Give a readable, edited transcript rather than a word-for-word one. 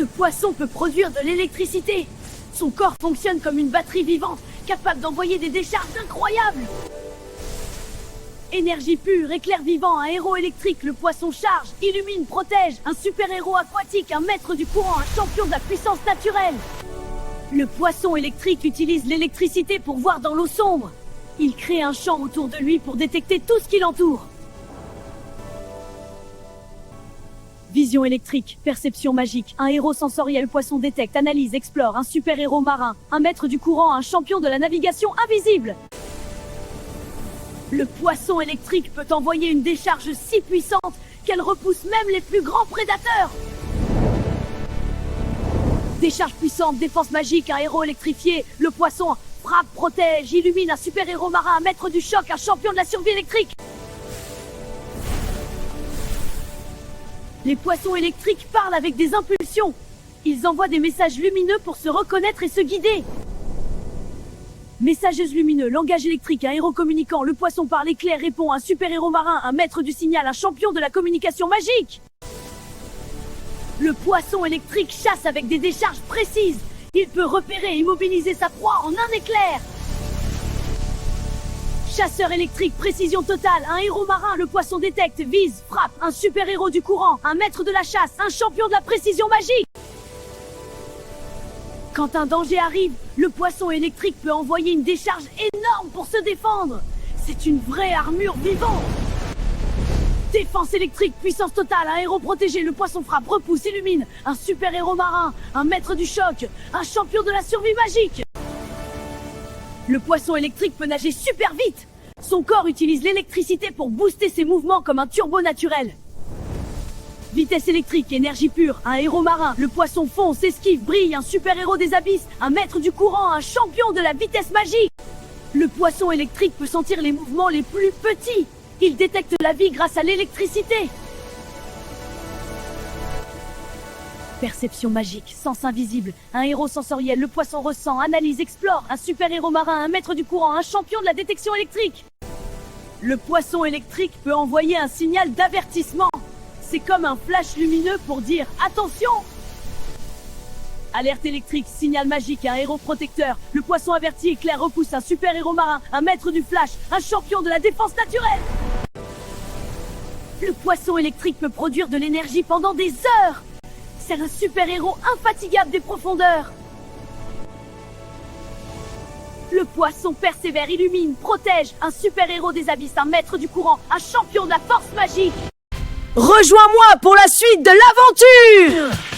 Ce poisson peut produire de l'électricité. Son corps fonctionne comme une batterie vivante, capable d'envoyer des décharges incroyables. Énergie pure, éclair vivant, un héros électrique, le poisson charge, illumine, protège, un super-héros aquatique, un maître du courant, un champion de la puissance naturelle. Le poisson électrique utilise l'électricité pour voir dans l'eau sombre. Il crée un champ autour de lui pour détecter tout ce qui l'entoure. Vision électrique, perception magique, un héros sensoriel, poisson détecte, analyse, explore, un super-héros marin, un maître du courant, un champion de la navigation invisible. Le poisson électrique peut envoyer une décharge si puissante qu'elle repousse même les plus grands prédateurs. Décharge puissante, défense magique, un héros électrifié, le poisson frappe, protège, illumine, un super-héros marin, un maître du choc, un champion de la survie électrique. Les poissons électriques parlent avec des impulsions. Ils envoient des messages lumineux pour se reconnaître et se guider. Messageuse lumineux, langage électrique, un héros communicant, le poisson parle, éclair, répond, un super-héros marin, un maître du signal, un champion de la communication magique. Le poisson électrique chasse avec des décharges précises. Il peut repérer et immobiliser sa proie en un éclair. Chasseur électrique, précision totale, un héros marin, le poisson détecte, vise, frappe, un super-héros du courant, un maître de la chasse, un champion de la précision magique. Quand un danger arrive, le poisson électrique peut envoyer une décharge énorme pour se défendre. C'est une vraie armure vivante. Défense électrique, puissance totale, un héros protégé, le poisson frappe, repousse, illumine, un super-héros marin, un maître du choc, un champion de la survie magique. Le poisson électrique peut nager super vite. Son corps utilise l'électricité pour booster ses mouvements comme un turbo naturel. Vitesse électrique, énergie pure, un héros marin, le poisson fonce, esquive, brille, un super-héros des abysses, un maître du courant, un champion de la vitesse magique. Le poisson électrique peut sentir les mouvements les plus petits. Il détecte la vie grâce à l'électricité. Perception magique, sens invisible, un héros sensoriel, le poisson ressent, analyse, explore, un super-héros marin, un maître du courant, un champion de la détection électrique. Le poisson électrique peut envoyer un signal d'avertissement. C'est comme un flash lumineux pour dire « Attention !» Alerte électrique, signal magique, un héros protecteur, le poisson averti, éclair, repousse, un super-héros marin, un maître du flash, un champion de la défense naturelle. Le poisson électrique peut produire de l'énergie pendant des heures. C'est un super-héros infatigable des profondeurs. Le poisson persévère, illumine, protège, un super-héros des abysses, un maître du courant, un champion de la force magique. Rejoins-moi pour la suite de l'aventure!